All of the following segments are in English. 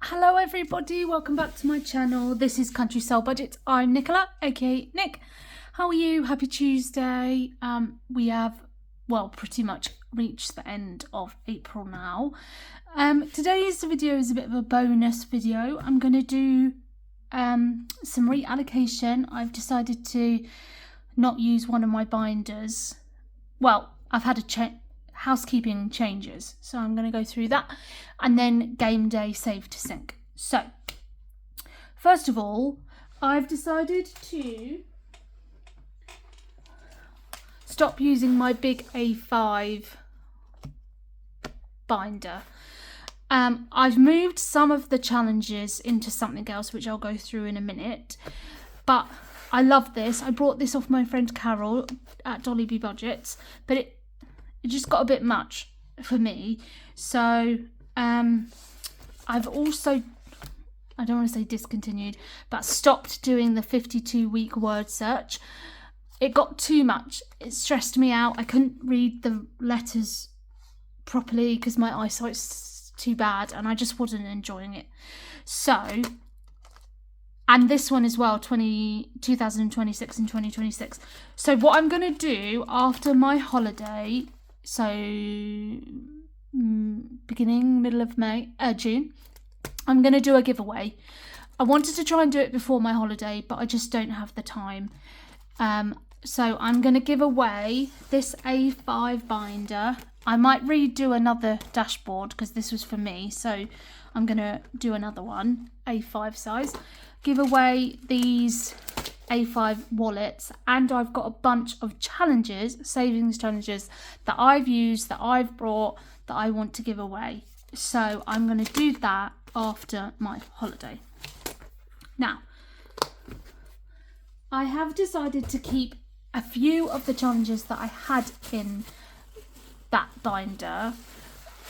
Hello everybody, welcome back to my channel. This is Country Soul Budget. I'm Nicola, aka Nick. How are you? Happy Tuesday. We have, well, pretty much reached the end of April now. Today's video is a bit of a bonus video. I'm going to do some reallocation. I've decided to not use one of my binders. Well, I've had a housekeeping changes, so I'm going to go through that, and then game day save to sync. So first of all, I've decided to stop using my big A5 binder. I've moved some of the challenges into something else, which I'll go through in a minute, but I love this. I brought this off my friend Carol at Dolly B Budgets, but it just got a bit much for me. So I've also, I don't want to say discontinued, but stopped doing the 52-week word search. It got too much. It stressed me out. I couldn't read the letters properly because my eyesight's too bad and I just wasn't enjoying it. So, and this one as well, 2026 and 2026. So what I'm going to do after my holiday, so beginning, middle of June, I'm going to do a giveaway. I wanted to try and do it before my holiday, but I just don't have the time. So I'm going to give away this A5 binder. I might redo another dashboard because this was for me, so I'm going to do another one, A5 size. Give away these A5 wallets, and I've got a bunch of challenges, savings challenges that I've used, that I've brought, that I want to give away. So I'm going to do that after my holiday. Now, I have decided to keep a few of the challenges that I had in that binder.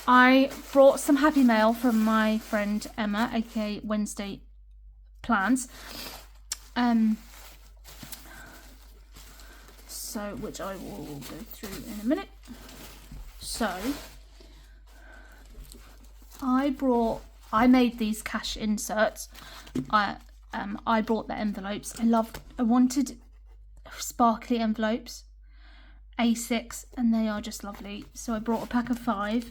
I brought some happy mail from my friend Emma, aka Wednesday Plans, so which I will go through in a minute. So I made these cash inserts. I brought the envelopes. I wanted sparkly envelopes, A6, and they are just lovely. So I brought a pack of 5,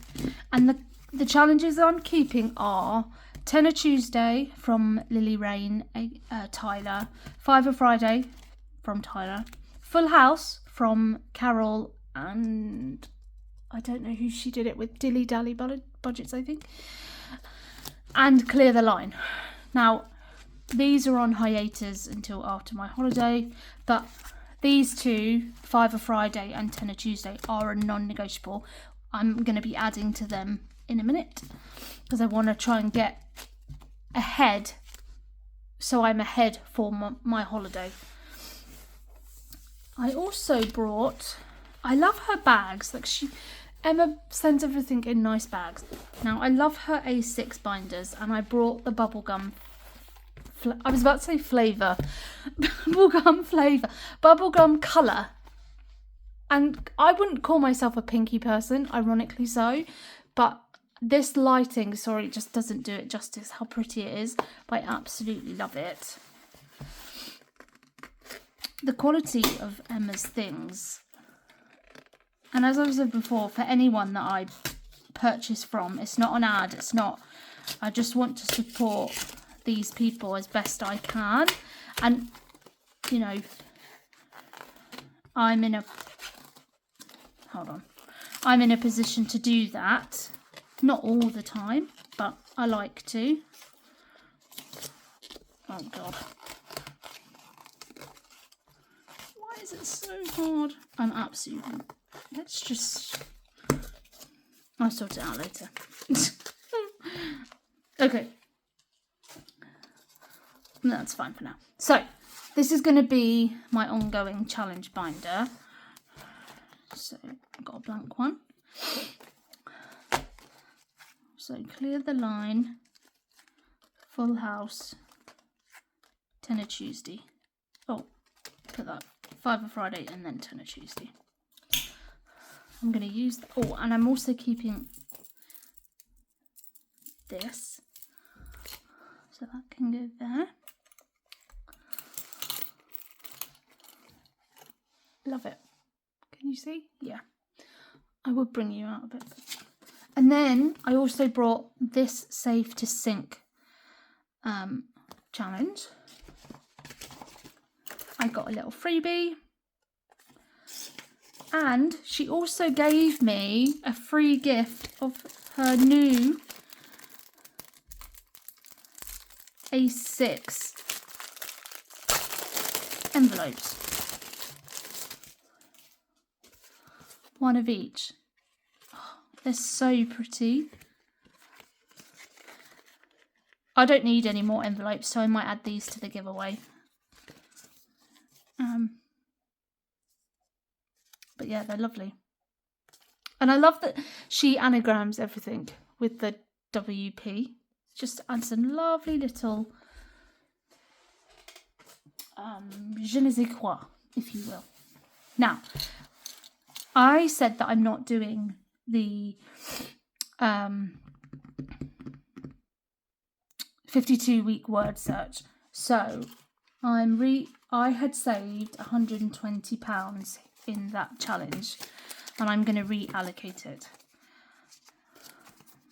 and the challenges I'm keeping are Tenner Tuesday from Lily Rain, Tyler, Fiver Friday from Tyler, Full House from Carol, and I don't know who she did it with, Dilly Dally Budgets, I think, and Clear the Line. Now, these are on hiatus until after my holiday, but these two, Fiver Friday and Tenner Tuesday, are a non-negotiable. I'm going to be adding to them in a minute because I want to try and get ahead, so I'm ahead for my holiday. I also brought, I love her bags, like Emma sends everything in nice bags. Now I love her A6 binders, and I brought the bubblegum, I was about to say flavour, bubblegum colour, and I wouldn't call myself a pinky person, ironically so, but this lighting, sorry, just doesn't do it justice how pretty it is, but I absolutely love it. The quality of Emma's things, and as I said before, for anyone that I purchase from, it's not an ad, it's not, I just want to support these people as best I can, and you know, I'm in a position to do that. Not all the time, but I like to. Oh God. Why is it so hard? I'm absolutely... Let's just... I'll sort it out later. Okay. That's fine for now. So, this is going to be my ongoing challenge binder. So, I've got a blank one. So Clear the Line, Full House, Tenner Tuesday. Oh, put that Fiver Friday and then Tenner Tuesday. I'm going to use, and I'm also keeping this. So that can go there. Love it. Can you see? Yeah. I will bring you out a bit. And then I also brought this Save to Sync challenge. I got a little freebie. And she also gave me a free gift of her new A6 envelopes. One of each. Oh, they're so pretty. I don't need any more envelopes, so I might add these to the giveaway. But yeah, they're lovely. And I love that she anagrams everything with the WP. Just adds some lovely little je ne sais quoi, if you will. Now, I said that I'm not doing the 52-week word search. So I had saved £120 in that challenge, and I'm going to reallocate it.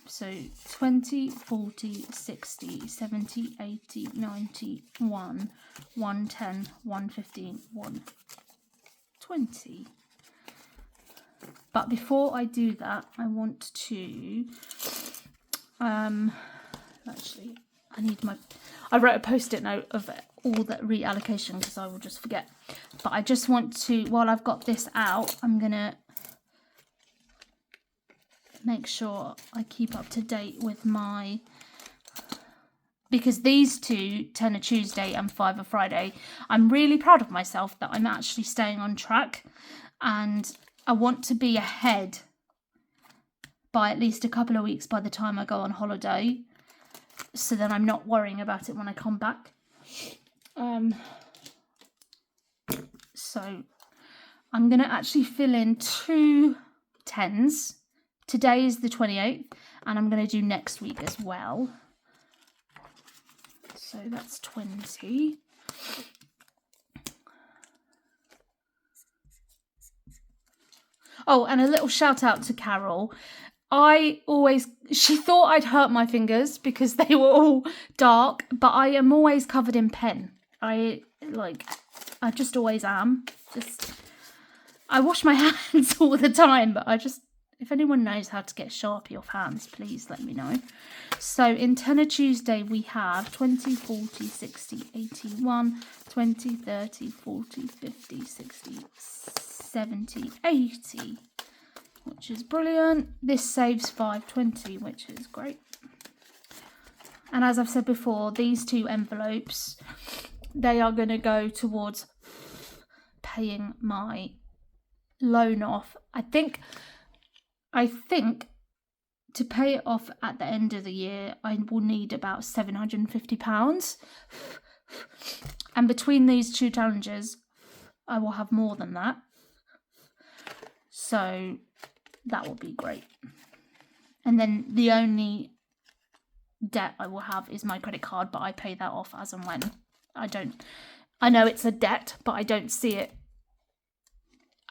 So 20, 40, 60, 70, 80, 90, 1, 110, 115, 120. But before I do that, I want to actually, I wrote a post-it note of all that reallocation because I will just forget. But I just want to, while I've got this out, I'm going to make sure I keep up to date with my, because these two, 10 a Tuesday and 5 a Friday, I'm really proud of myself that I'm actually staying on track, and I want to be ahead by at least a couple of weeks by the time I go on holiday, so then I'm not worrying about it when I come back. So I'm going to actually fill in 2 10s. Today is the 28th, and I'm going to do next week as well. So that's 20. Oh, and a little shout out to Carol. She thought I'd hurt my fingers because they were all dark, but I am always covered in pen. I just always am. I wash my hands all the time, but if anyone knows how to get Sharpie off hands, please let me know. So in 10 a Tuesday, we have 20, 40, 60, 81, 20, 30, 40, 50, 60, 70, 80, which is brilliant. This saves 520, which is great. And as I've said before, these 2 envelopes, they are going to go towards paying my loan off. I think to pay it off at the end of the year, I will need about £750. And between these 2 challenges, I will have more than that. So that will be great. And then the only debt I will have is my credit card, but I pay that off as and when. I know it's a debt, but I don't see it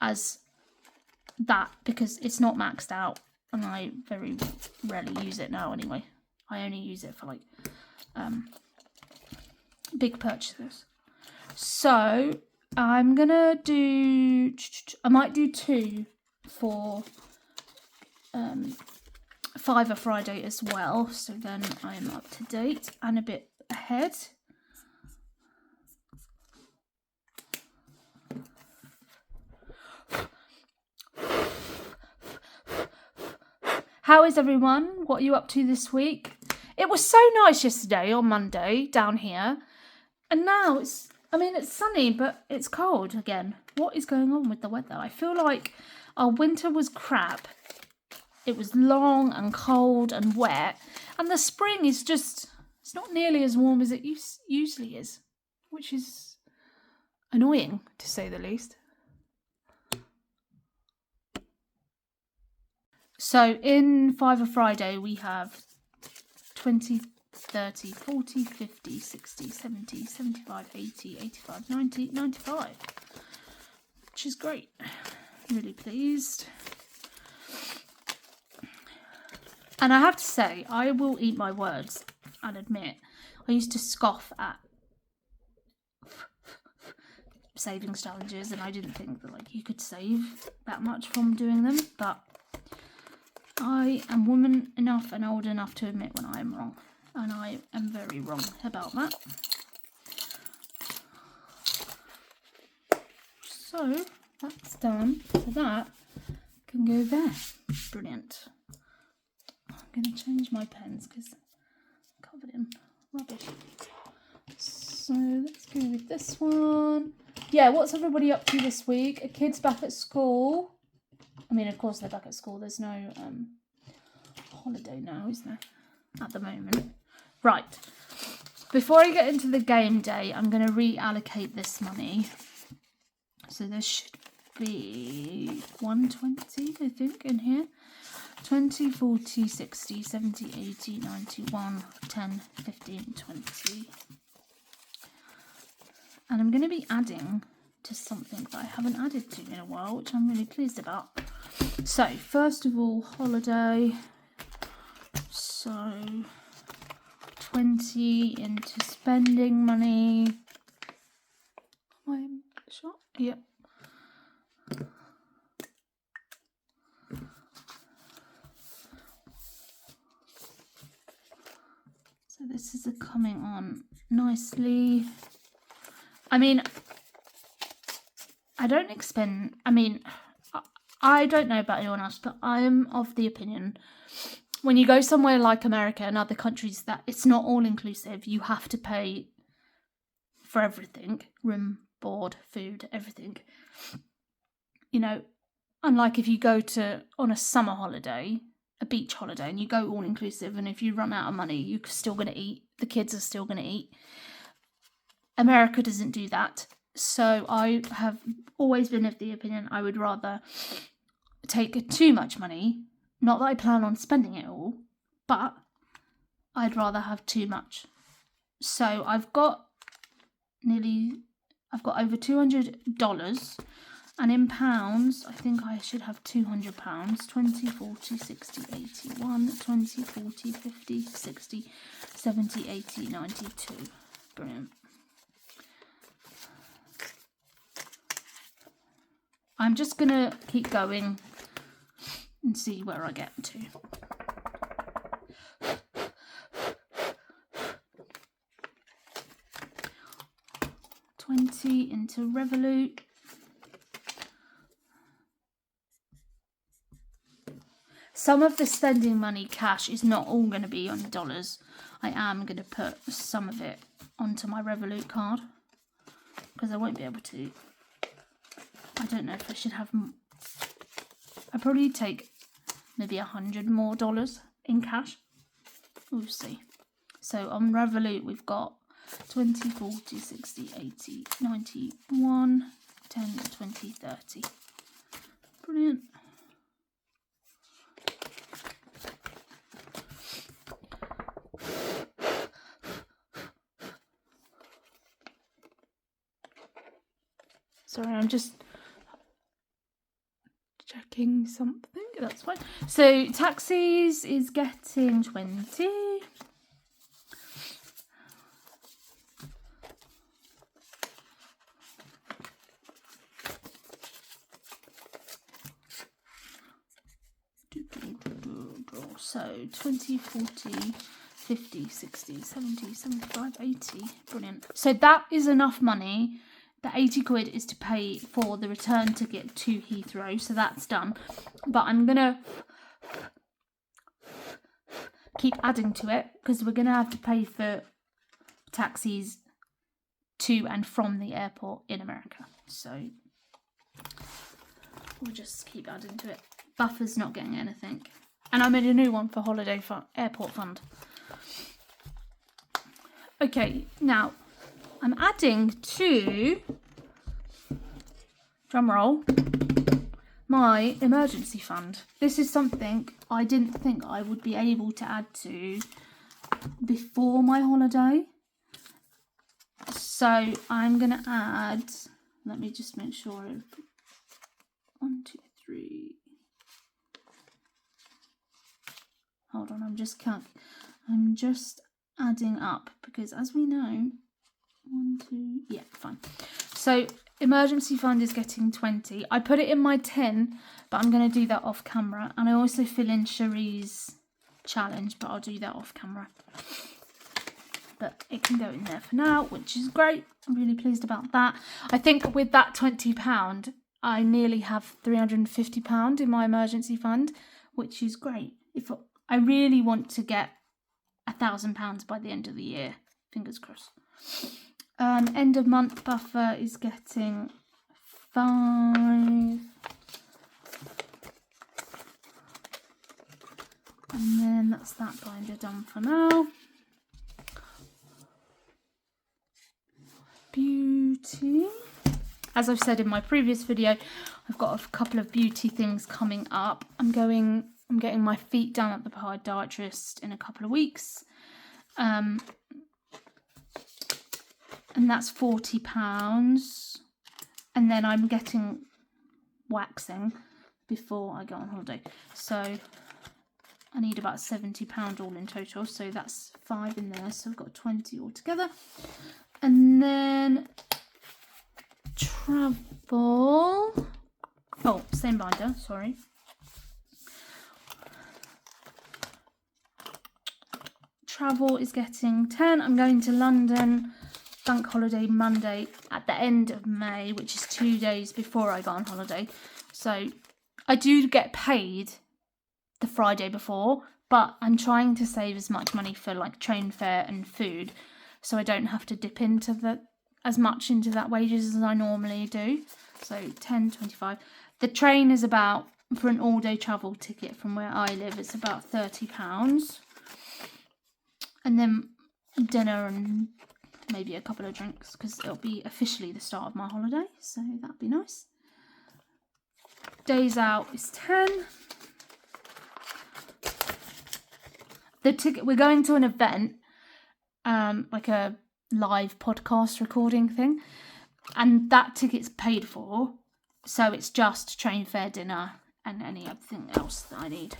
as that because it's not maxed out, and I very rarely use it now anyway. I only use it for like big purchases. So I'm gonna do, I might do 2 for 5 a Friday as well, so then I'm up to date and a bit ahead. How is everyone? What are you up to this week? It was so nice yesterday on Monday down here, and now it's sunny, but it's cold again. What is going on with the weather? I feel like our winter was crap. It was long and cold and wet, and the spring is it's not nearly as warm as it usually is, which is annoying to say the least. So in 5 a Friday, we have 20, 30, 40, 50, 60, 70, 75, 80, 85, 90, 95. Which is great. Really pleased. And I have to say, I will eat my words and admit, I used to scoff at savings challenges, and I didn't think that like you could save that much from doing them, but I am woman enough and old enough to admit when I am wrong, and I am very wrong about that. So that's done. So that can go there. Brilliant. I'm going to change my pens because I'm covered in rubbish. So let's go with this one. Yeah, what's everybody up to this week? Are kids back at school? I mean, of course they're back at school. There's no holiday now, is there? At the moment. Right. Before I get into the game day, I'm going to reallocate this money. So there should be 120, I think, in here. 20, 40, 60, 70, 80, 91, 10, 15, 20. And I'm going to be adding to something that I haven't added to in a while, which I'm really pleased about. So, first of all, holiday. So, 20 into spending money. Am I in the shot? Yep. So this is coming on nicely. I mean, I don't expend, I mean, I don't know about anyone else, but I am of the opinion when you go somewhere like America and other countries that it's not all inclusive. You have to pay for everything, room, board, food, everything. You know, unlike if you go to on a summer holiday, a beach holiday, and you go all inclusive, and if you run out of money, you're still going to eat. The kids are still going to eat. America doesn't do that. So I have always been of the opinion I would rather take too much money. Not that I plan on spending it all, but I'd rather have too much. So I've got over $200. And in pounds, I think I should have £200. 20, 40, 60, 81, 20, 40, 50, 60, 70, 80, 92. Brilliant. I'm just going to keep going and see where I get to. $20 into Revolut. Some of the spending money cash is not all going to be on dollars. I am going to put some of it onto my Revolut card because I won't be able to. I don't know if I should have. I'll probably take maybe $100 more in cash. We'll see. So on Revolut we've got 20, 40, 60, 80, 91, 10, 20, 30. Brilliant. Sorry, I'm just checking something. That's fine. So taxis is getting 20. So 20, 40, 50, 60, 70, 75, 80. Brilliant. So that is enough money. The 80 quid is to pay for the return ticket to Heathrow, so that's done. But I'm going to keep adding to it because we're going to have to pay for taxis to and from the airport in America. So we'll just keep adding to it. Buffer's not getting anything. And I made a new one for holiday airport fund. Okay, now I'm adding to, drumroll, my emergency fund. This is something I didn't think I would be able to add to before my holiday. So I'm going to add, let me just make sure, 1, 2, 3. Hold on, I'm just adding up, because as we know, 1, 2, yeah, fine. So emergency fund is getting 20. I put it in my tin, but I'm going to do that off camera. And I also fill in Sherrie's challenge, but I'll do that off camera. But it can go in there for now, which is great. I'm really pleased about that. I think with that £20, I nearly have £350 in my emergency fund, which is great. If I really want to get £1,000 by the end of the year, fingers crossed. End of month buffer is getting 5. And then that's that binder done for now. Beauty. As I've said in my previous video, I've got a couple of beauty things coming up. I'm getting my feet done at the podiatrist in a couple of weeks. And that's £40. And then I'm getting waxing before I go on holiday. So I need about £70 all in total. So that's 5 in there. So I've got 20 altogether. And then travel. Oh, same binder, sorry. Travel is getting 10. I'm going to London, bank holiday Monday at the end of May, which is 2 days before I go on holiday. So I do get paid the Friday before, but I'm trying to save as much money for like train fare and food, so I don't have to dip into as much into that wages as I normally do. So 10, 25. The train is about, for an all-day travel ticket from where I live, it's about £30. And then dinner and maybe a couple of drinks, because it'll be officially the start of my holiday, so that'd be nice. Days out is 10. The ticket, we're going to an event, like a live podcast recording thing, and that ticket's paid for, so it's just train fare, dinner, and anything else that I need.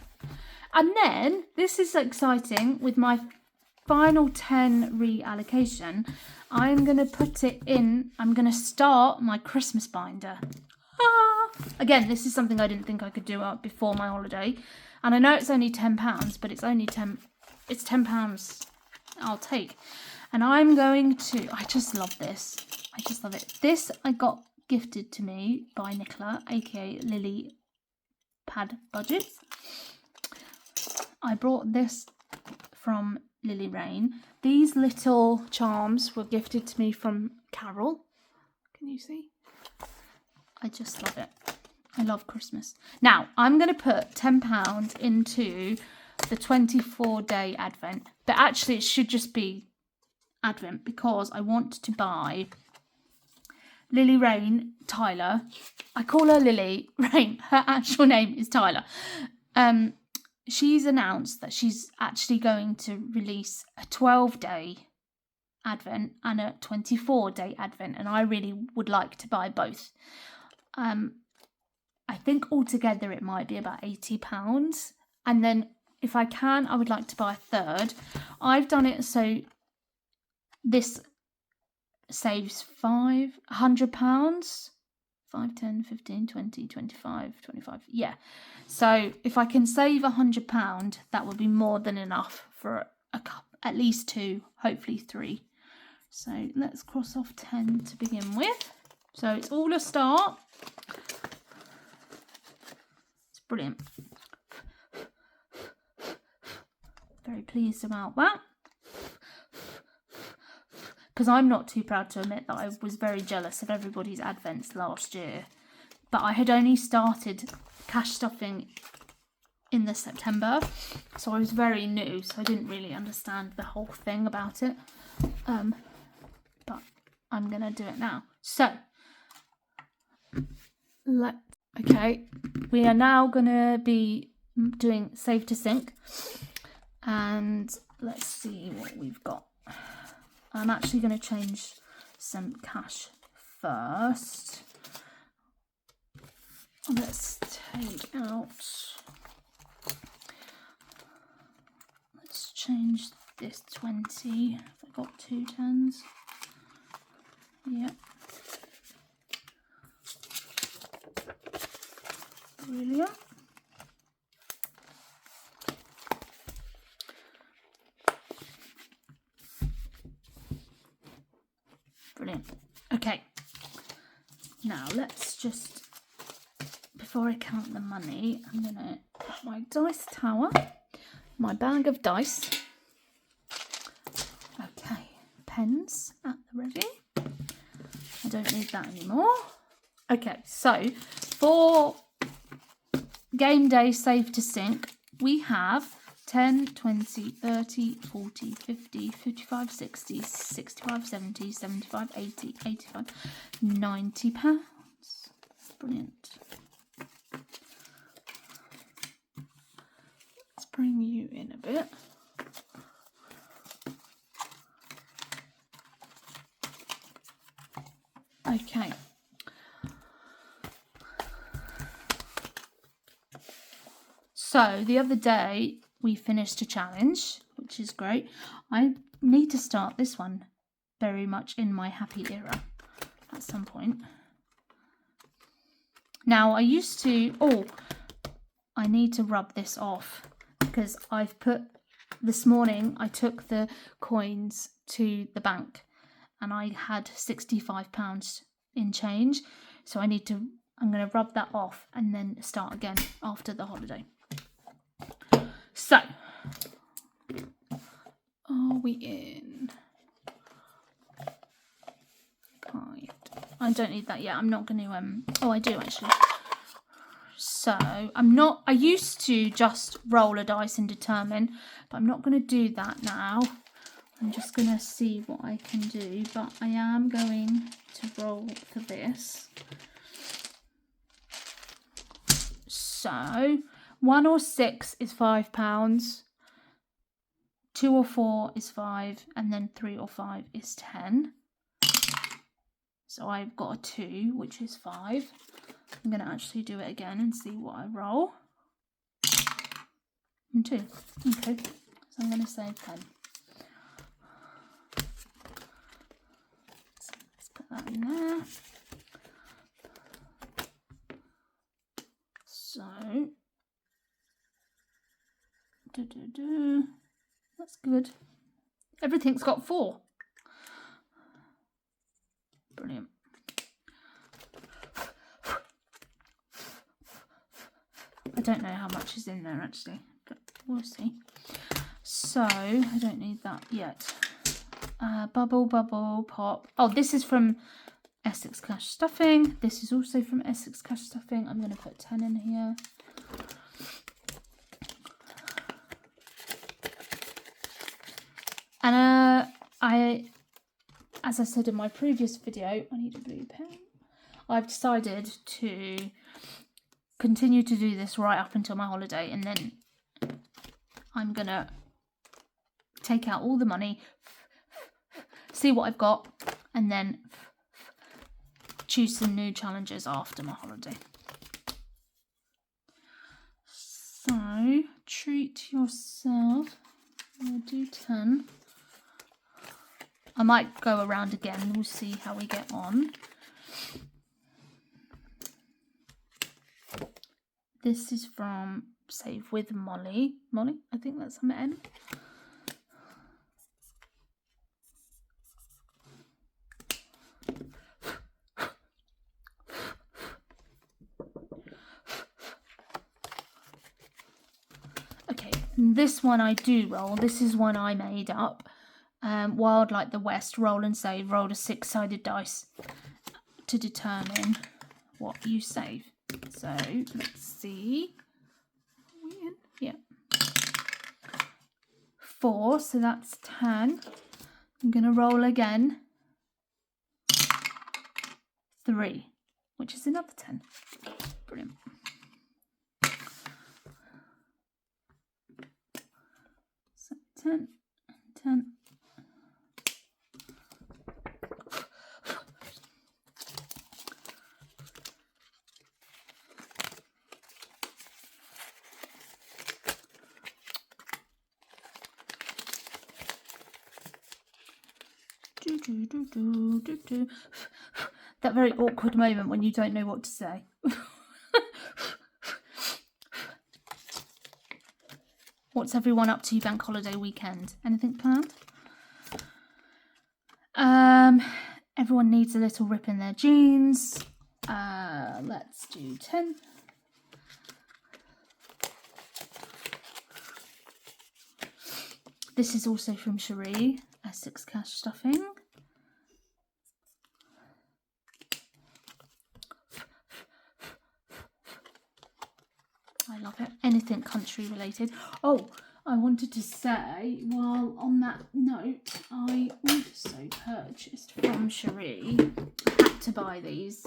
And then, this is exciting, with my final 10 reallocation, I'm going to put it in, I'm going to start my Christmas binder. Again, this is something I didn't think I could do before my holiday. And I know it's only £10, but it's only it's £10 I'll take. And I'm going to, I just love this. I just love it. This I got gifted to me by Nicola, aka Lily Pad Budgets. I brought this from Lily Rain. These little charms were gifted to me from Carol. Can you see? I just love it. I love Christmas. Now, I'm going to put £10 into the 24-day Advent. But actually, it should just be Advent, because I want to buy Lily Rain Tyler. I call her Lily Rain. Her actual name is Tyler. She's announced that she's actually going to release a 12-day Advent and a 24-day Advent. And I really would like to buy both. I think altogether it might be about £80. And then if I can, I would like to buy a third. I've done it so this saves £100. 5, 10, 15, 20, 25, 25. Yeah. So if I can save £100, that would be more than enough for a cup, at least 2, hopefully 3. So let's cross off 10 to begin with. So it's all a start. It's brilliant. Very pleased about that. Because I'm not too proud to admit that I was very jealous of everybody's Advents last year. But I had only started cash stuffing in the September. So I was very new. So I didn't really understand the whole thing about it. But I'm going to do it now. So, okay. We are now going to be doing Save to Sync. And let's see what we've got. I'm actually going to change some cash first. Let's take out, let's change this 20. Have I got 2 10s? Yep. Brilliant. Brilliant. Okay. Now let's just, before I count the money, I'm going to put my dice tower, my bag of dice. Okay. Pens at the ready. I don't need that anymore. Okay, so for game day save to sync, we have 10, 20, 30, 40, 50, 55, 60, 65, 70, 75, 80, 85, 90 pounds. Brilliant. Let's bring you in a bit. Okay. So the other day we finished a challenge, which is great. I need to start this one very much in my happy era at some point. Now I used to, I need to rub this off because I've put, this morning I took the coins to the bank and I had £65 in change. So I'm going to rub that off and then start again after the holiday. So, are we in? I don't need that yet. I'm not going to, I do actually. So, I used to just roll a dice and determine, but I'm not going to do that now. I'm just going to see what I can do, but I am going to roll for this. So, 1 or 6 is £5, 2 or 4 is 5, and then 3 or 5 is 10. So I've got a 2, which is 5. I'm going to actually do it again and see what I roll. And 2. Okay, so I'm going to say 10. Let's put that in there. So, that's good. Everything's got 4. Brilliant. I don't know how much is in there actually, but we'll see. So, I don't need that yet. Bubble, bubble, pop. Oh, this is from Essex Cash Stuffing. This is also from Essex Cash Stuffing. I'm going to put 10 in here. And as I said in my previous video, I need a blue pen. I've decided to continue to do this right up until my holiday, and then I'm going to take out all the money, see what I've got, and then choose some new challenges after my holiday. So, treat yourself. We'll do 10. I might go around again. We'll see how we get on. This is from Save with Molly. Molly, I think that's her N. Okay, this one I do roll. This is one I made up. Wild Like the West, roll and save. Roll a 6-sided dice to determine what you save. So let's see. Are we in? Yeah. 4, so that's 10. I'm going to roll again. 3, which is another 10. Brilliant. So 10 10. That very awkward moment when you don't know what to say. What's everyone up to bank holiday weekend? Anything planned? Everyone needs a little rip in their jeans. Let's do 10. This is also from Sherrie, Essex Cash Stuffing. I love it. Anything country related. Oh, I wanted to say, while on that note, I also purchased from Sherrie. I had to buy these.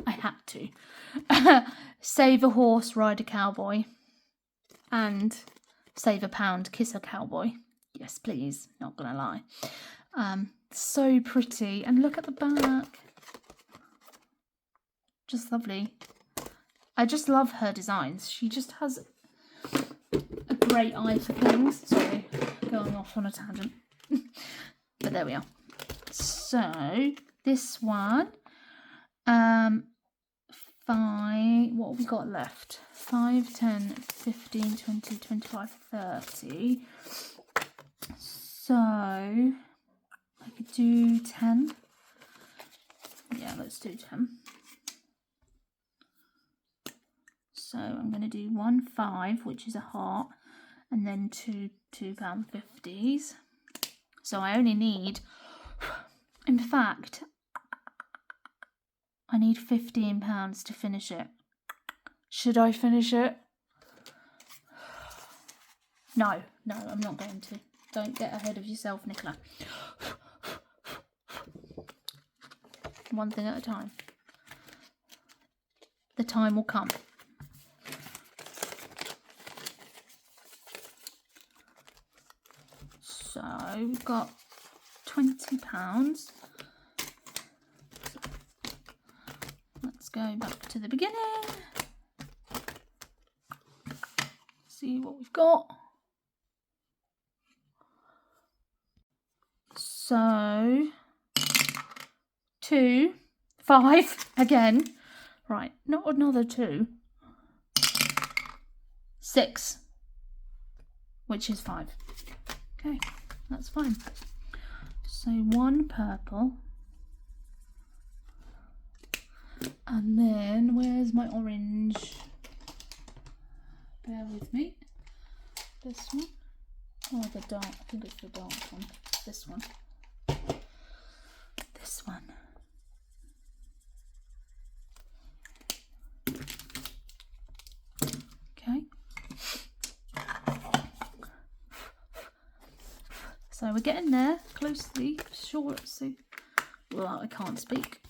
I had to. Save a horse, ride a cowboy. And save a pound, kiss a cowboy. Yes, please. Not gonna lie. So pretty. And look at the back. Just lovely. I just love her designs. She just has a great eye for things. Sorry, going off on a tangent. But there we are. So, this one, 5, what have we got left? 5, 10, 15, 20, 25, 30. So, I could do 10. Yeah, let's do 10. So I'm going to do 1 5, which is a heart, and then 2 £2.50s. So I only need, in fact, I need £15 to finish it. Should I finish it? No, I'm not going to. Don't get ahead of yourself, Nicola. One thing at a time. The time will come. So we've got £20. Let's go back to the beginning. See what we've got. So 2, 5 again. Right, not another 2. 6, which is 5. Okay. That's fine. So 1 purple. And then, where's my orange? Bear with me. This one. Oh, the dark. I think it's the dark one. This one. This one. Okay. So we're getting there, closely, sure, let's see. Well, I can't speak.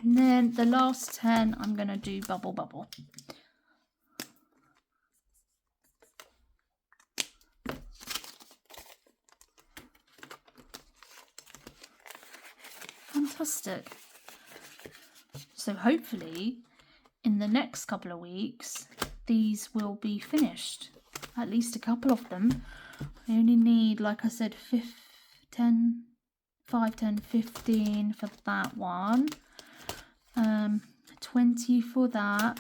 And then the last 10, I'm going to do bubble bubble. Fantastic. So hopefully, in the next couple of weeks, these will be finished, at least a couple of them. I only need, like I said, 5, 10, 15 for that one, 20 for that,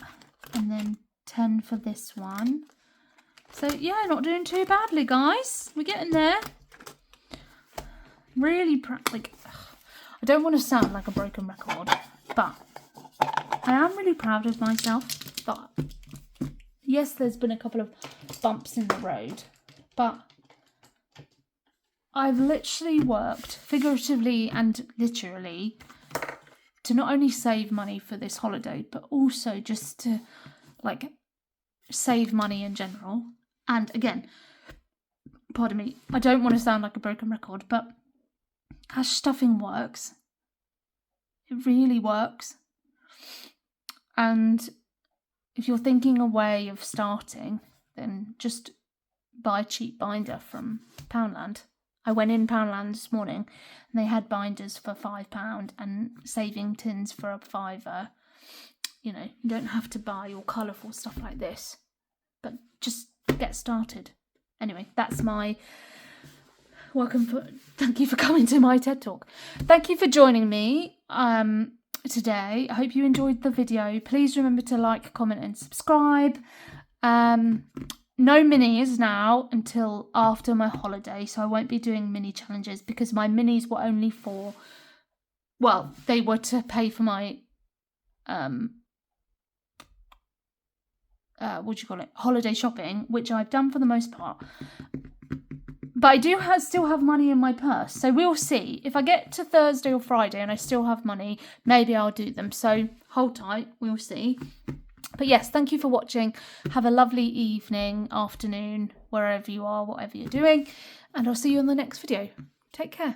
and then 10 for this one. So yeah, not doing too badly, guys. We're getting there. Really like, I don't want to sound like a broken record, but I am really proud of myself. But yes, there's been a couple of bumps in the road, but I've literally worked, figuratively and literally, to not only save money for this holiday, but also just to, like, save money in general. And again, pardon me, I don't want to sound like a broken record, but cash stuffing works. It really works. And if you're thinking a way of starting, then just buy a cheap binder from Poundland. I went in Poundland this morning and they had binders for £5 and saving tins for a £5. You know, you don't have to buy all colourful stuff like this, but just get started. Anyway, that's my thank you for coming to my TED Talk. Thank you for joining me today. I hope you enjoyed the video. Please remember to like, comment and subscribe. No minis now until after my holiday, so I won't be doing mini challenges because my minis were only for, well, they were to pay for my holiday shopping, which I've done for the most part. But I do still have money in my purse, so we'll see. If I get to Thursday or Friday and I still have money, maybe I'll do them. So hold tight, we'll see. But yes, thank you for watching. Have a lovely evening, afternoon, wherever you are, whatever you're doing. And I'll see you in the next video. Take care.